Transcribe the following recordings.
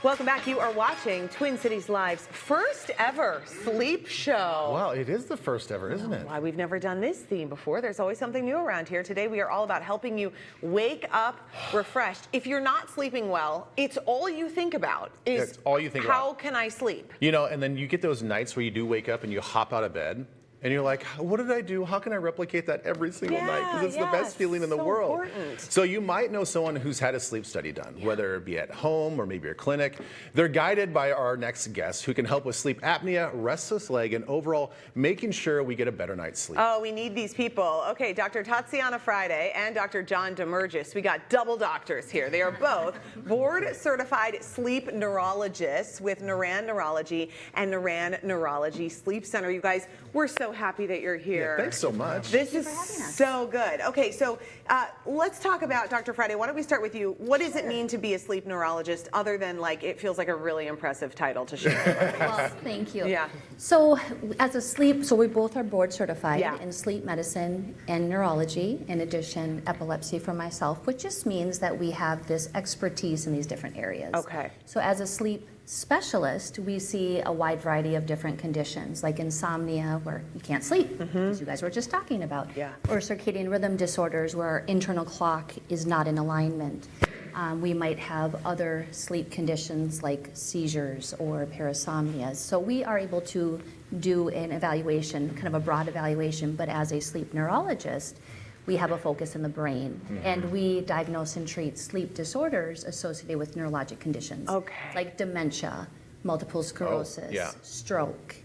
Welcome back. You are watching Twin Cities Live's first ever sleep show. Wow, it is the first ever, isn't it? Why we've never done this theme before. There's always something new around here. Today we are all about helping you wake up refreshed. If you're not sleeping well, it's all you think about is That's all you think about. How can I sleep? You know, and then you get those nights where you do wake up and you hop out of bed and you're like, what did I do? How can I replicate that every single night? Because it's the best feeling in the world. Important. So you might know someone who's had a sleep study done, whether it be at home or maybe your clinic. They're guided by our next guest who can help with sleep apnea, restless leg, and overall making sure we get a better night's sleep. Oh, we need these people. Okay, Dr. Tatiana Friday and Dr. John Damergis. We got double doctors here. They are both board-certified sleep neurologists with Noran Neurology and Noran Neurology Sleep Center. You guys, we're so happy that you're here. Yeah, thanks so much. This is so good. Okay, so let's talk about, Dr. Friday, why don't we start with you? What does it mean to be a sleep neurologist other than like, it feels like a really impressive title to share? Well, thank you. Yeah. So we both are board certified Yeah. in sleep medicine and neurology, in addition epilepsy for myself, which just means that we have this expertise in these different areas. Okay. So as a sleep specialist, we see a wide variety of different conditions, like insomnia, where you can't sleep, as you guys were just talking about, Yeah. or circadian rhythm disorders, where our internal clock is not in alignment. We might have other sleep conditions like seizures or parasomnias. So we are able to do an evaluation, kind of a broad evaluation, but as a sleep neurologist, we have a focus in the brain, and we diagnose and treat sleep disorders associated with neurologic conditions, Okay. like dementia, multiple sclerosis, yeah. stroke,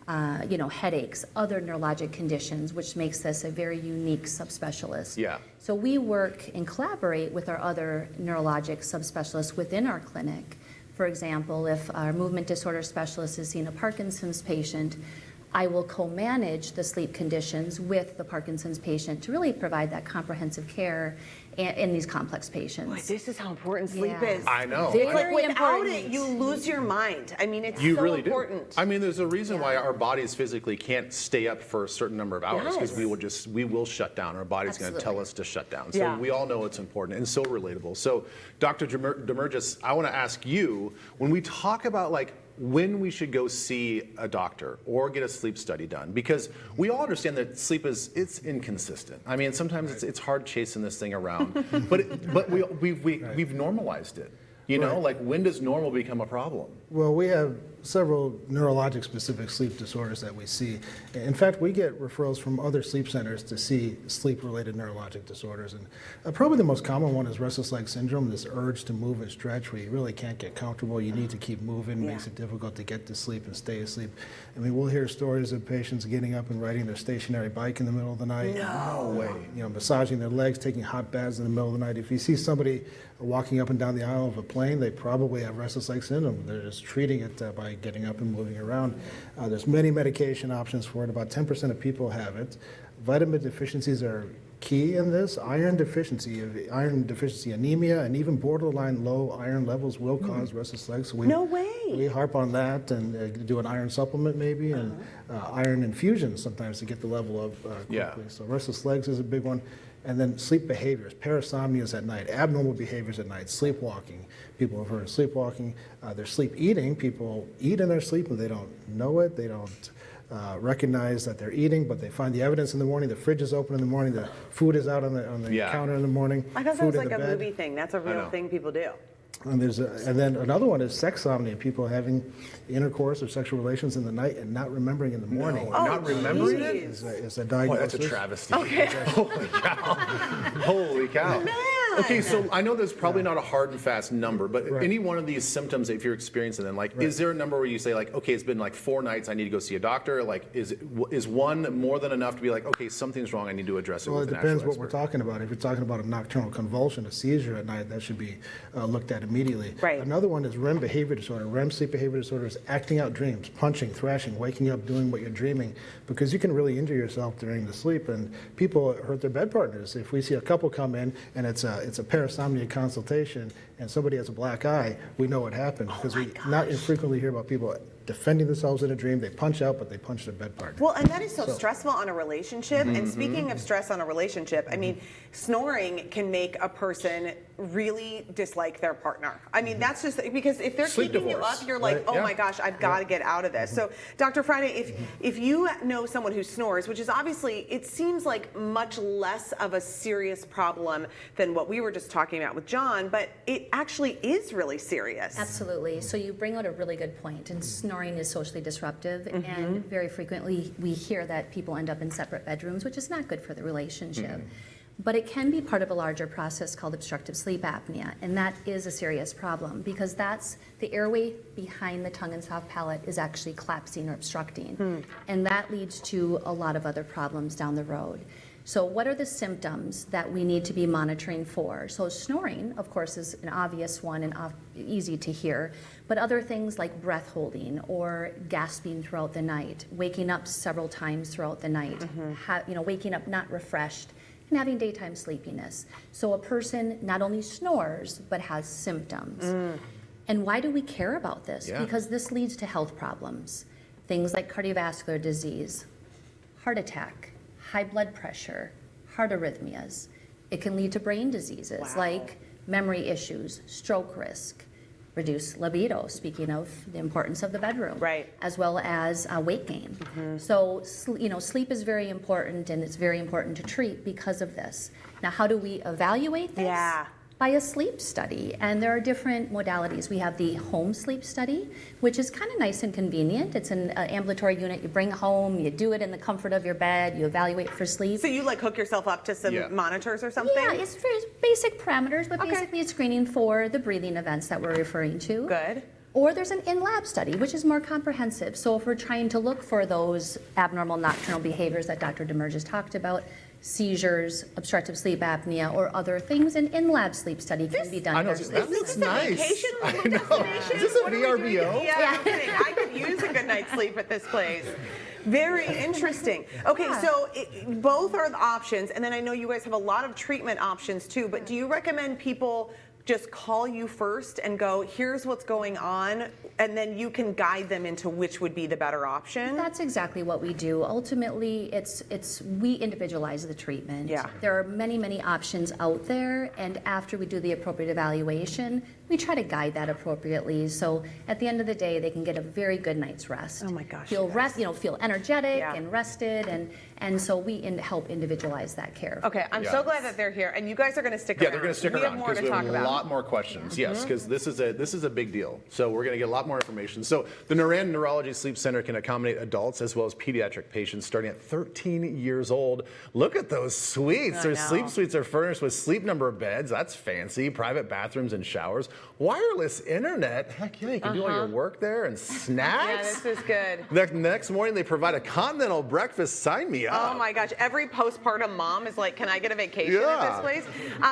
headaches, other neurologic conditions, which makes this a very unique subspecialist. Yeah. So we work and collaborate with our other neurologic subspecialists within our clinic. For example, if our movement disorder specialist is seeing a Parkinson's patient, I will co-manage the sleep conditions with the Parkinson's patient to really provide that comprehensive care in these complex patients. Boy, this is how important sleep Yeah. is. I know. Very It's like without important. it, you lose your mind. I mean, it's You so really important. do. I mean, there's a reason why our bodies physically can't stay up for a certain number of hours, because Yes. we will shut down. Our body's going to Absolutely. tell us to shut down. So Yeah. we all know it's important and so relatable. So Dr. Damergis, I want to ask you, when we talk about like when we should go see a doctor or get a sleep study done, because we all understand that sleep it's inconsistent. I mean, sometimes it's hard chasing this thing around, but we've normalized it. You know, like when does normal become a problem? Well, we have several neurologic specific sleep disorders that we see. In fact, we get referrals from other sleep centers to see sleep related neurologic disorders. And probably the most common one is restless leg syndrome, this urge to move and stretch where you really can't get comfortable. You need to keep moving, makes it difficult to get to sleep and stay asleep. I mean, we'll hear stories of patients getting up and riding their stationary bike in the middle of the night. No way. You know, massaging their legs, taking hot baths in the middle of the night. If you see somebody walking up and down the aisle of a plane, they probably have restless leg syndrome. They're just treating it by getting up and moving around. There's many medication options for it. About 10% of people have it. Vitamin deficiencies are key in this. Iron deficiency, anemia, and even borderline low iron levels will cause restless legs. So No way. We harp on that and do an iron supplement maybe, and iron infusion sometimes to get the level up quickly. Yeah. So restless legs is a big one. And then sleep behaviors, parasomnias at night, abnormal behaviors at night, sleepwalking. People have heard of sleepwalking. Their sleep eating, people eat in their sleep and they don't know it. They don't recognize that they're eating, but they find the evidence in the morning. The fridge is open in the morning. The food is out on the counter in the morning. I thought that food was in like the a bed. movie thing. That's a real thing people do. And then another one is sexsomnia, people having intercourse or sexual relations in the night and not remembering in the morning. Not remembering it? Is a Boy, diagnosis. that's a travesty. Okay. Holy cow. Holy cow. Man. Okay, so I know there's probably not a hard and fast number, but any one of these symptoms, if you're experiencing them, like, is there a number where you say, like, okay, it's been like 4 nights, I need to go see a doctor? Like, is one more than enough to be like, okay, something's wrong, I need to address it Well, with it an depends actual what we're expert? talking about. If you're talking about a nocturnal convulsion, a seizure at night, that should be looked at immediately. Right. Another one is REM behavior disorder. REM sleep behavior disorder is acting out dreams, punching, thrashing, waking up, doing what you're dreaming, because you can really injure yourself during the sleep, and people hurt their bed partners. If we see a couple come in and it's a parasomnia consultation and somebody has a black eye, we know what happened, because we not infrequently hear about people defending themselves in a dream. They punch out, but they punch their bed partner. Well, and that is so stressful on a relationship. And speaking of stress on a relationship, I mean, snoring can make a person really dislike their partner. I mean, that's just because if they're Sleep keeping divorce, you up, you're like, right? oh Yeah. my gosh, I've got to get out of this. So, Dr. Friday, if you know someone who snores, which is obviously, it seems like much less of a serious problem than what we were just talking about with John, but it actually is really serious. Absolutely. So you bring out a really good point, and snoring is socially disruptive, and very frequently we hear that people end up in separate bedrooms, which is not good for the relationship. But it can be part of a larger process called obstructive sleep apnea, and that is a serious problem because that's the airway behind the tongue and soft palate is actually collapsing or obstructing, and that leads to a lot of other problems down the road. So what are the symptoms that we need to be monitoring for? So snoring, of course, is an obvious one and easy to hear, but other things like breath holding or gasping throughout the night, waking up several times throughout the night, waking up not refreshed, and having daytime sleepiness. So a person not only snores, but has symptoms. And why do we care about this? Yeah. Because this leads to health problems. Things like cardiovascular disease, heart attack, high blood pressure, heart arrhythmias. It can lead to brain diseases like memory issues, stroke risk, reduced libido, speaking of the importance of the bedroom, Right. as well as weight gain. So, sleep is very important, and it's very important to treat because of this. Now, how do we evaluate this? Yeah. By a sleep study, and there are different modalities. We have the home sleep study, which is kind of nice and convenient. It's an ambulatory unit you bring home, you do it in the comfort of your bed, you evaluate for sleep. So you like hook yourself up to some monitors or something? Yeah, it's very basic parameters, but Okay. basically it's screening for the breathing events that we're referring to. Good. Or there's an in-lab study, which is more comprehensive. So if we're trying to look for those abnormal nocturnal behaviors that Dr. Damergis talked about, seizures, obstructive sleep apnea, or other things, an in-lab sleep study can be done. I know, here. that looks nice. Vacation I rental know. destination? Is this a What are we doing? VRBO? Yeah, I'm kidding. I could use a good night's sleep at this place. Very interesting. Okay, so both are the options, and then I know you guys have a lot of treatment options too, but do you recommend people just call you first and go, here's what's going on, and then you can guide them into which would be the better option? That's exactly what we do. Ultimately, we individualize the treatment. Yeah. There are many options out there, and after we do the appropriate evaluation, we try to guide that appropriately. So at the end of the day, they can get a very good night's rest. Oh my gosh, Feel yes. feel energetic Yeah. and rested, and so we help individualize that care. Okay, I'm so glad that they're here, and you guys are going to stick Yeah, around. they're going to stick we around have more because to we talk have a about. lot more questions. Yes, because this is a big deal. So we're going to get a lot more information. So the Noran Neurology Sleep Center can accommodate adults as well as pediatric patients starting at 13 years old. Look at those suites. I Their know. sleep suites are furnished with sleep number beds. That's fancy. Private bathrooms and showers. Wireless internet. Heck yeah, you can do all your work there and Yeah, snacks. this is good. The next morning they provide a continental breakfast. Sign me up. Oh my gosh, every postpartum mom is like, can I get a vacation at Yeah. this place?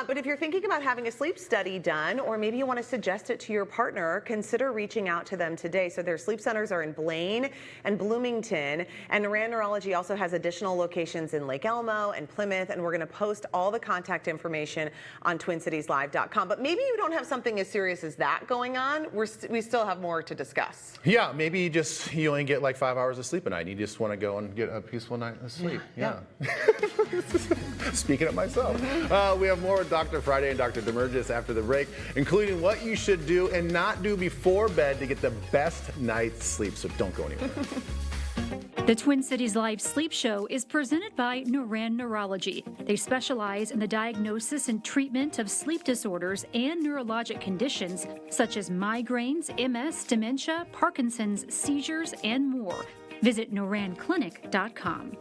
But if you're thinking about having a sleep study done, or maybe you want to suggest it to your partner, consider reaching out to them today. So their sleep centers are in Blaine and Bloomington, and Noran Neurology also has additional locations in Lake Elmo and Plymouth, and we're going to post all the contact information on TwinCitiesLive.com. But maybe you don't have something as serious as that going on. We still have more to discuss. Yeah, maybe you only get like 5 hours of sleep a night. You just want to go and get a peaceful night of sleep. Yeah. Speaking of myself. We have more with Dr. Friday and Dr. Damergis after the break, including what you should do and not do before bed to get the best night's sleep. So don't go anywhere. The Twin Cities Live Sleep Show is presented by Noran Neurology. They specialize in the diagnosis and treatment of sleep disorders and neurologic conditions such as migraines, MS, dementia, Parkinson's, seizures, and more. Visit noranclinic.com.